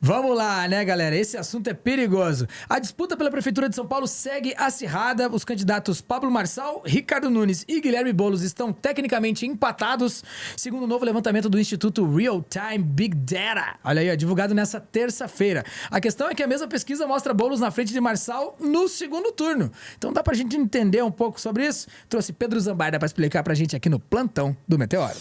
Vamos lá, né, galera? Esse assunto é perigoso. A disputa pela Prefeitura de São Paulo segue acirrada. Os candidatos Pablo Marçal, Ricardo Nunes e Guilherme Boulos estão tecnicamente empatados, segundo o novo levantamento do Instituto Real Time Big Data. Olha aí, ó, divulgado nessa terça-feira. A questão é que a mesma pesquisa mostra Boulos na frente de Marçal no segundo turno. Então dá pra gente entender um pouco sobre isso? Trouxe Pedro Zambarda pra explicar pra gente aqui no plantão do Meteoro.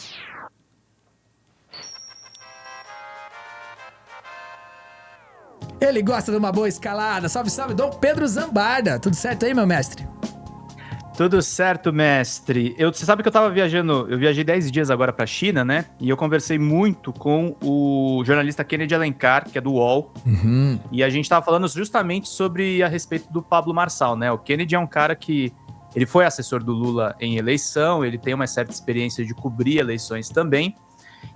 Ele gosta de uma boa escalada. Salve, salve, Dom Pedro Zambarda. Tudo certo aí, meu mestre? Tudo certo, mestre. Você sabe que eu tava viajando, eu viajei 10 dias agora pra China, né? E eu conversei muito com o jornalista Kennedy Alencar, que é do UOL. E a gente tava falando justamente sobre a respeito do Pablo Marçal, né? O Kennedy é um cara que ele foi assessor do Lula em eleição, ele tem uma certa experiência de cobrir eleições também.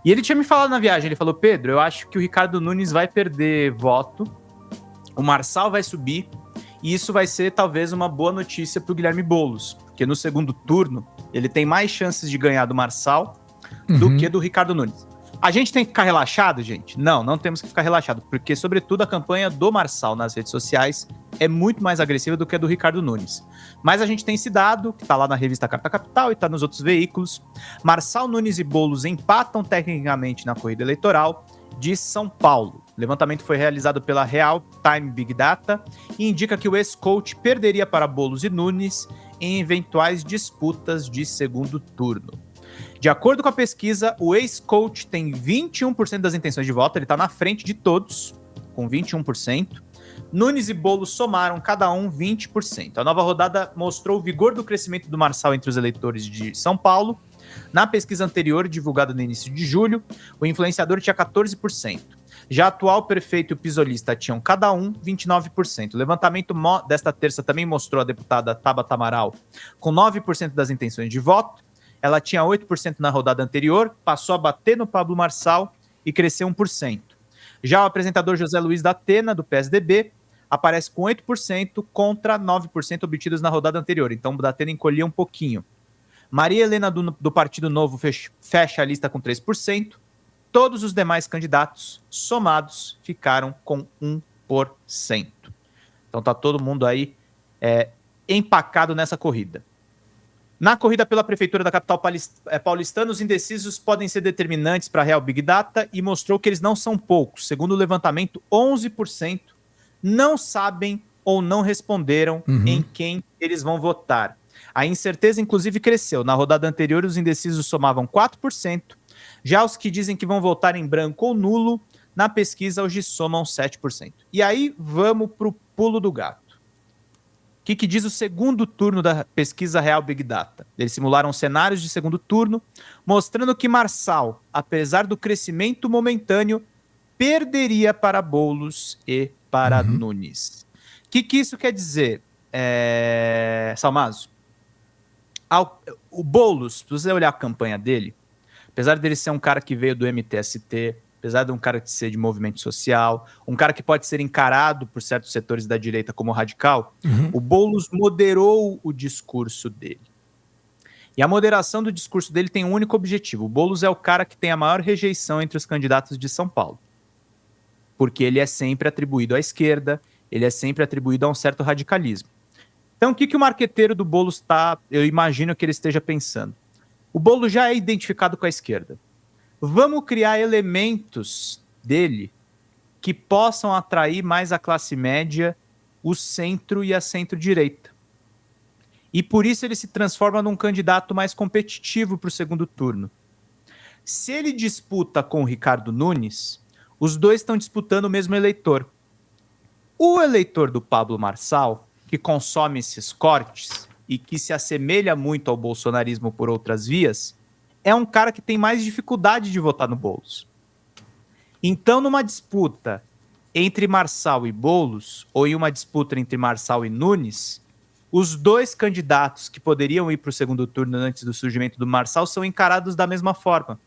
E ele tinha me falado na viagem, ele falou: Pedro, eu acho que o Ricardo Nunes vai perder voto, o Marçal vai subir, e isso vai ser talvez uma boa notícia para o Guilherme Boulos, porque no segundo turno ele tem mais chances de ganhar do Marçal do que do Ricardo Nunes. A gente tem que ficar relaxado, gente? Não temos que ficar relaxado, porque sobretudo a campanha do Marçal nas redes sociais é muito mais agressiva do que a do Ricardo Nunes. Mas a gente tem esse dado, que tá lá na revista Carta Capital e tá nos outros veículos. Marçal, Nunes e Boulos empatam tecnicamente na corrida eleitoral de São Paulo. O levantamento foi realizado pela Real Time Big Data e indica que o ex-coach perderia para Boulos e Nunes em eventuais disputas de segundo turno. De acordo com a pesquisa, o ex-coach tem 21% das intenções de voto, ele está na frente de todos, com 21%. Nunes e Boulos somaram cada um 20%. A nova rodada mostrou o vigor do crescimento do Marçal entre os eleitores de São Paulo. Na pesquisa anterior, divulgada no início de julho, o influenciador tinha 14%. Já o atual prefeito e o pisolista tinham cada um 29%. O levantamento desta terça também mostrou a deputada Tabata Amaral com 9% das intenções de voto. Ela tinha 8% na rodada anterior, passou a bater no Pablo Marçal e cresceu 1%. Já o apresentador José Luiz da Atena, do PSDB, aparece com 8% contra 9% obtidos na rodada anterior. Então o da Atena encolhia um pouquinho. Maria Helena, do Partido Novo, fecha a lista com 3%. Todos os demais candidatos, somados, ficaram com 1%. Então tá todo mundo aí empacado nessa corrida. Na corrida pela Prefeitura da capital paulistana, os indecisos podem ser determinantes para a Real Big Data e mostrou que eles não são poucos. Segundo o levantamento, 11% não sabem ou não responderam em quem eles vão votar. A incerteza, inclusive, cresceu. Na rodada anterior, os indecisos somavam 4%. Já os que dizem que vão votar em branco ou nulo, na pesquisa, hoje somam 7%. E aí, vamos para o pulo do gato. O que diz o segundo turno da pesquisa Real Big Data? Eles simularam cenários de segundo turno, mostrando que Marçal, apesar do crescimento momentâneo, perderia para Boulos e para Nunes. O que isso quer dizer, Salmazo? O Boulos, se você olhar a campanha dele, apesar dele ser um cara que veio do MTST, apesar de um cara de ser de movimento social, um cara que pode ser encarado por certos setores da direita como radical, o Boulos moderou o discurso dele. E a moderação do discurso dele tem um único objetivo. O Boulos é o cara que tem a maior rejeição entre os candidatos de São Paulo. Porque ele é sempre atribuído à esquerda, ele é sempre atribuído a um certo radicalismo. Então, o que o marqueteiro do Boulos está, eu imagino que ele esteja pensando? O Boulos já é identificado com a esquerda. Vamos criar elementos dele que possam atrair mais a classe média, o centro e a centro-direita. E por isso ele se transforma num candidato mais competitivo para o segundo turno. Se ele disputa com o Ricardo Nunes, os dois estão disputando o mesmo eleitor. O eleitor do Pablo Marçal, que consome esses cortes e que se assemelha muito ao bolsonarismo por outras vias, é um cara que tem mais dificuldade de votar no Boulos. Então, numa disputa entre Marçal e Boulos, ou em uma disputa entre Marçal e Nunes, os dois candidatos que poderiam ir para o segundo turno antes do surgimento do Marçal são encarados da mesma forma.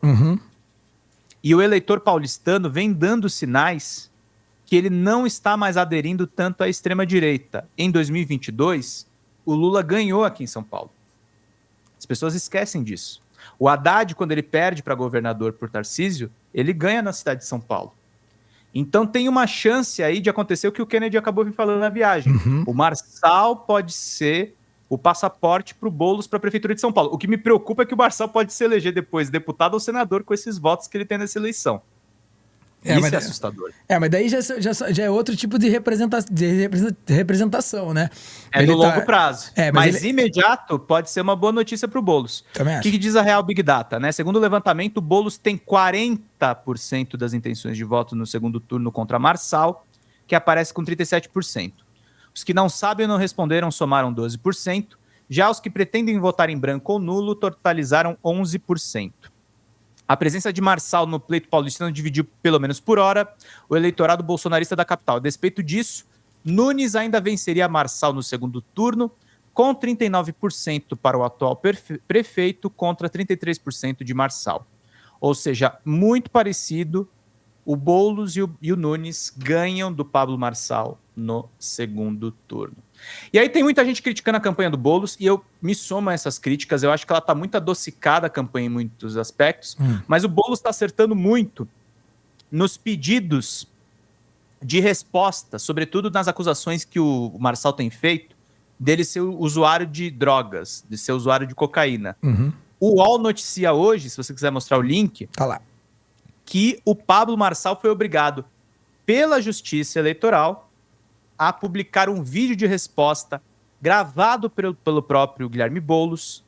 E o eleitor paulistano vem dando sinais que ele não está mais aderindo tanto à extrema-direita. Em 2022, o Lula ganhou aqui em São Paulo. As pessoas esquecem disso. O Haddad, quando ele perde para governador por Tarcísio, ele ganha na cidade de São Paulo. Então tem uma chance aí de acontecer o que o Kennedy acabou me falando na viagem. O Marçal pode ser o passaporte para o Boulos para a Prefeitura de São Paulo. O que me preocupa é que o Marçal pode se eleger depois deputado ou senador com esses votos que ele tem nessa eleição. Isso é assustador. Mas daí já é outro tipo de representação, né? É no longo prazo. Mas imediato pode ser uma boa notícia para o Boulos. O que diz a Real Big Data, né? Segundo o levantamento, o Boulos tem 40% das intenções de voto no segundo turno contra Marçal, que aparece com 37%. Os que não sabem ou não responderam somaram 12%. Já os que pretendem votar em branco ou nulo totalizaram 11%. A presença de Marçal no pleito paulistano dividiu, pelo menos por hora, o eleitorado bolsonarista da capital. A despeito disso, Nunes ainda venceria Marçal no segundo turno, com 39% para o atual prefeito contra 33% de Marçal. Ou seja, muito parecido, o Boulos e o Nunes ganham do Pablo Marçal no segundo turno. E aí tem muita gente criticando a campanha do Boulos, e eu me somo a essas críticas. Eu acho que ela está muito adocicada, a campanha, em muitos aspectos, mas o Boulos está acertando muito nos pedidos de resposta, sobretudo nas acusações que o Marçal tem feito dele ser usuário de drogas, de ser usuário de cocaína. O UOL noticia hoje, se você quiser mostrar o link, tá lá, que o Pablo Marçal foi obrigado pela Justiça Eleitoral a publicar um vídeo de resposta gravado pelo próprio Guilherme Boulos,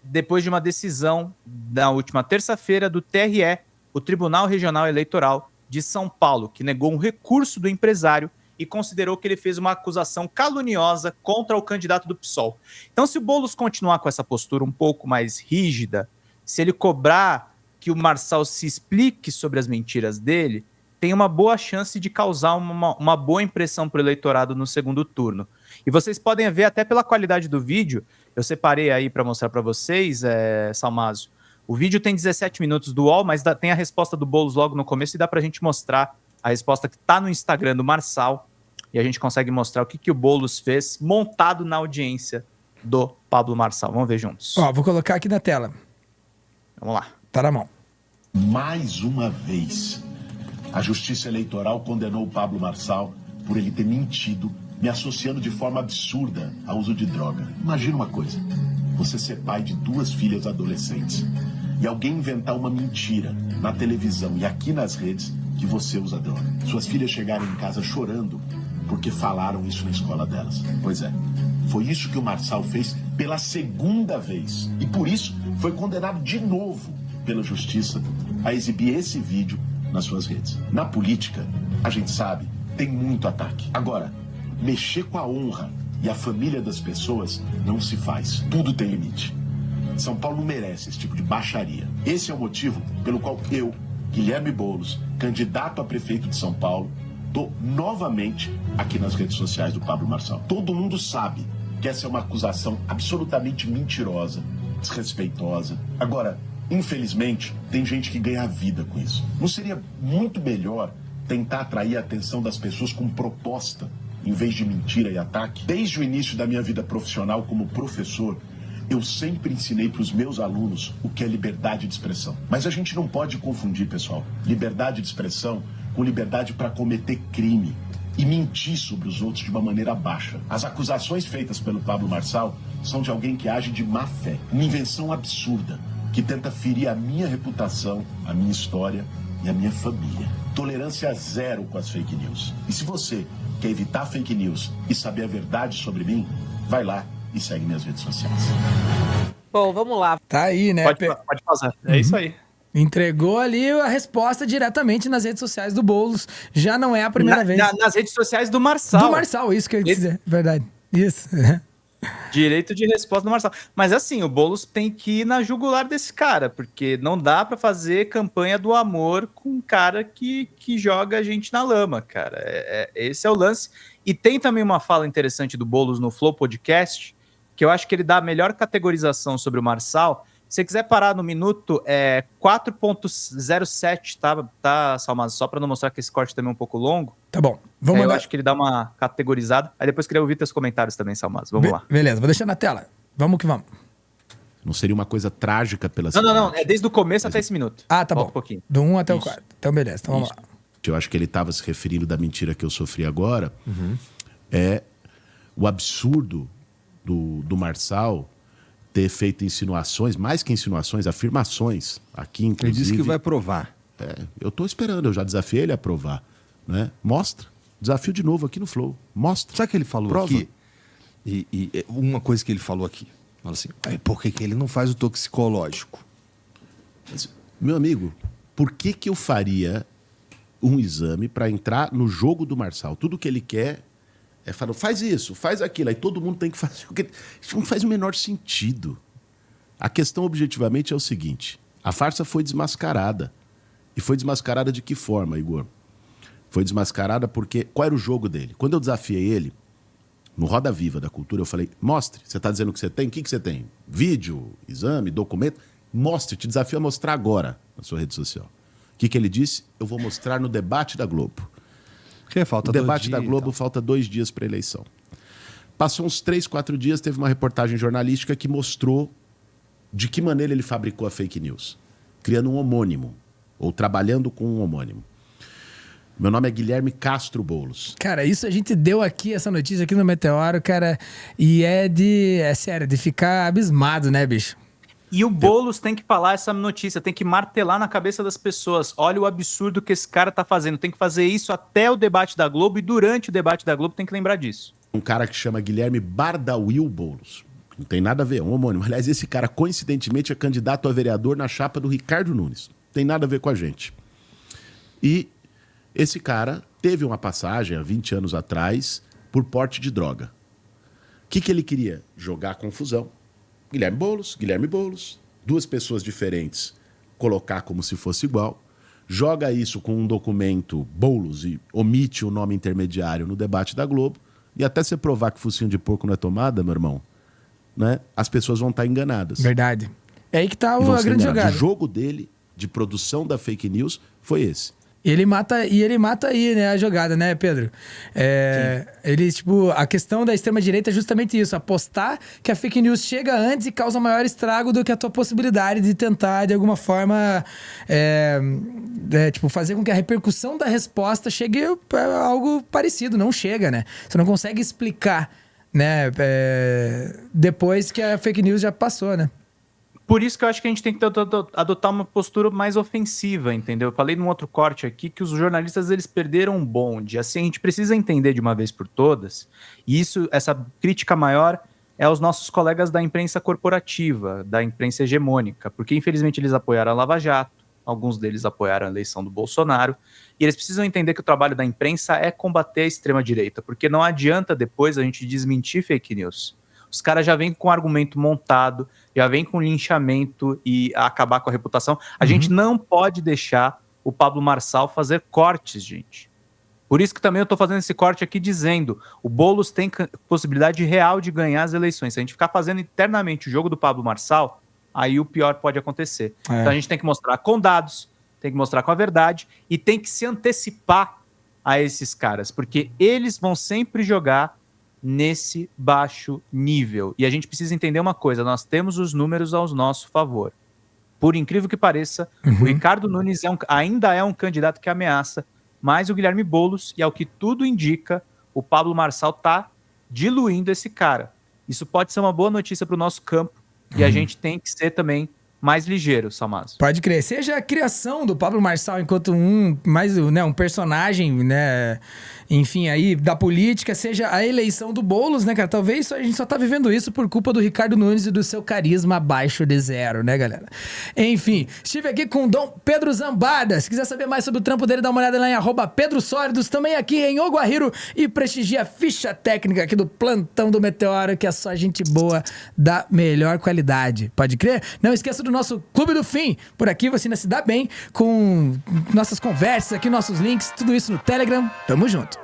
depois de uma decisão na última terça-feira do TRE, o Tribunal Regional Eleitoral de São Paulo, que negou um recurso do empresário e considerou que ele fez uma acusação caluniosa contra o candidato do PSOL. Então, se o Boulos continuar com essa postura um pouco mais rígida, se ele cobrar que o Marçal se explique sobre as mentiras dele, tem uma boa chance de causar uma boa impressão para o eleitorado no segundo turno. E vocês podem ver até pela qualidade do vídeo, eu separei aí para mostrar para vocês, Salmazo. O vídeo tem 17 minutos do UOL, mas tem a resposta do Boulos logo no começo e dá para a gente mostrar a resposta que está no Instagram do Marçal, e a gente consegue mostrar o que o Boulos fez montado na audiência do Pablo Marçal. Vamos ver juntos. Vou colocar aqui na tela. Vamos lá. Tá na mão. Mais uma vez, a Justiça Eleitoral condenou o Pablo Marçal por ele ter mentido, me associando de forma absurda ao uso de droga. Imagina uma coisa, você ser pai de 2 filhas adolescentes e alguém inventar uma mentira na televisão e aqui nas redes que você usa droga. Suas filhas chegarem em casa chorando porque falaram isso na escola delas. Pois é, foi isso que o Marçal fez pela segunda vez. E por isso foi condenado de novo pela Justiça a exibir esse vídeo nas suas redes. Na política, a gente sabe, tem muito ataque. Agora, mexer com a honra e a família das pessoas não se faz. Tudo tem limite. São Paulo não merece esse tipo de baixaria. Esse é o motivo pelo qual eu, Guilherme Boulos, candidato a prefeito de São Paulo, tô novamente aqui nas redes sociais do Pablo Marçal. Todo mundo sabe que essa é uma acusação absolutamente mentirosa, desrespeitosa. Agora, infelizmente, tem gente que ganha a vida com isso. Não seria muito melhor tentar atrair a atenção das pessoas com proposta, em vez de mentira e ataque? Desde o início da minha vida profissional como professor, eu sempre ensinei para os meus alunos o que é liberdade de expressão. Mas a gente não pode confundir, pessoal, liberdade de expressão com liberdade para cometer crime e mentir sobre os outros de uma maneira baixa. As acusações feitas pelo Pablo Marçal são de alguém que age de má fé, uma invenção absurda, que tenta ferir a minha reputação, a minha história e a minha família. Tolerância zero com as fake news. E se você quer evitar fake news e saber a verdade sobre mim, vai lá e segue minhas redes sociais. Bom, vamos lá. Tá aí, né? Pode passar. É isso aí. Entregou ali a resposta diretamente nas redes sociais do Boulos. Já não é a primeira vez. Nas redes sociais do Marçal. Do Marçal, isso que eu ia dizer. Verdade. Isso. Direito de resposta do Marçal. Mas assim, o Boulos tem que ir na jugular desse cara, porque não dá pra fazer campanha do amor com um cara que joga a gente na lama, cara. Esse é o lance. E tem também uma fala interessante do Boulos no Flow Podcast, que eu acho que ele dá a melhor categorização sobre o Marçal. Se você quiser parar no minuto 4.07, tá, Salmazo? Só para não mostrar que esse corte também é um pouco longo. Tá bom. Eu acho que ele dá uma categorizada. Aí depois queria ouvir teus comentários também, Salmazo. Vamos lá. Beleza, vou deixar na tela. Vamos que vamos. Não seria uma coisa trágica pela Não. É desde o começo até esse minuto. Ah, tá bom. Um pouquinho. Do 1 até o 4. Então, beleza. Então, vamos lá. eu acho que ele estava se referindo da mentira que eu sofri agora, é o absurdo do Marçal ter feito insinuações, mais que insinuações, afirmações aqui, inclusive. Ele disse que vai provar. Eu estou esperando, eu já desafiei ele a provar. Né? Mostra. Desafio de novo aqui no Flow. Mostra. Sabe o que ele falou Prova. aqui? E uma coisa que ele falou aqui. Falou assim, por que ele não faz o toxicológico? Mas, meu amigo, por que eu faria um exame para entrar no jogo do Marçal? Tudo que ele quer é falar, faz isso, faz aquilo. Aí todo mundo tem que fazer o que... Isso não faz o menor sentido. A questão, objetivamente, é o seguinte. A farsa foi desmascarada. E foi desmascarada de que forma, Igor? Foi desmascarada porque... Qual era o jogo dele? Quando eu desafiei ele, no Roda Viva da Cultura, eu falei, mostre, você está dizendo o que você tem? O que você tem? Vídeo, exame, documento? Mostre, te desafio a mostrar agora na sua rede social. O que ele disse? Eu vou mostrar no debate da Globo. Que falta o debate da Globo falta 2 dias para a eleição. Passou uns 3, 4 dias, teve uma reportagem jornalística que mostrou de que maneira ele fabricou a fake news. Criando um homônimo, ou trabalhando com um homônimo. Meu nome é Guilherme Castro Boulos. Cara, isso a gente deu aqui, essa notícia aqui no Meteoro, cara, e é sério, de ficar abismado, né, bicho? E o Boulos tem que falar essa notícia, tem que martelar na cabeça das pessoas. Olha o absurdo que esse cara tá fazendo. Tem que fazer isso até o debate da Globo e durante o debate da Globo tem que lembrar disso. Um cara que chama Guilherme Bardawil Boulos. Não tem nada a ver, é um homônimo. Aliás, esse cara, coincidentemente, é candidato a vereador na chapa do Ricardo Nunes. Não tem nada a ver com a gente. E esse cara teve uma passagem, há 20 anos atrás, por porte de droga. O que ele queria? Jogar confusão. Guilherme Boulos, 2 pessoas diferentes, colocar como se fosse igual, joga isso com um documento Boulos e omite o nome intermediário no debate da Globo, e até você provar que focinho de porco não é tomada, meu irmão, né, as pessoas vão estar enganadas. Verdade. É aí que tá a grande jogada. O jogo dele, de produção da fake news, foi esse. Ele mata aí, né, a jogada, né, Pedro? Ele, tipo, a questão da extrema-direita é justamente isso, apostar que a fake news chega antes e causa maior estrago do que a tua possibilidade de tentar, de alguma forma, tipo, fazer com que a repercussão da resposta chegue a algo parecido. Não chega, né? Você não consegue explicar, né, depois que a fake news já passou, né? Por isso que eu acho que a gente tem que adotar uma postura mais ofensiva, entendeu? Eu falei num outro corte aqui que os jornalistas eles perderam um bonde. Assim, a gente precisa entender de uma vez por todas, e essa crítica maior é aos nossos colegas da imprensa corporativa, da imprensa hegemônica, porque infelizmente eles apoiaram a Lava Jato, alguns deles apoiaram a eleição do Bolsonaro, e eles precisam entender que o trabalho da imprensa é combater a extrema-direita, porque não adianta depois a gente desmentir fake news. Os caras já vêm com argumento montado, já vêm com linchamento e acabar com a reputação. A gente não pode deixar o Pablo Marçal fazer cortes, gente. Por isso que também eu tô fazendo esse corte aqui dizendo, o Boulos tem possibilidade real de ganhar as eleições. Se a gente ficar fazendo internamente o jogo do Pablo Marçal, aí o pior pode acontecer. Então a gente tem que mostrar com dados, tem que mostrar com a verdade e tem que se antecipar a esses caras, porque eles vão sempre jogar nesse baixo nível. E a gente precisa entender uma coisa, nós temos os números ao nosso favor. Por incrível que pareça, o Ricardo Nunes ainda é um candidato que ameaça, mas o Guilherme Boulos, e ao que tudo indica, o Pablo Marçal está diluindo esse cara. Isso pode ser uma boa notícia para o nosso campo, e a gente tem que ser também mais ligeiro, Samazo. Pode crer. Seja a criação do Pablo Marçal enquanto um personagem, né, enfim, aí, da política, seja a eleição do Boulos, né, cara? Talvez a gente só tá vivendo isso por culpa do Ricardo Nunes e do seu carisma abaixo de 0, né, galera? Enfim, estive aqui com o Dom Pedro Zambada. Se quiser saber mais sobre o trampo dele, dá uma olhada lá em @PedroSólidos, também aqui em Oguariro, e prestigia a ficha técnica aqui do Plantão do Meteoro, que é só gente boa da melhor qualidade. Pode crer? Não esqueça do nosso Clube do Fim. Por aqui você ainda se dá bem com nossas conversas aqui, nossos links, tudo isso no Telegram. Tamo junto.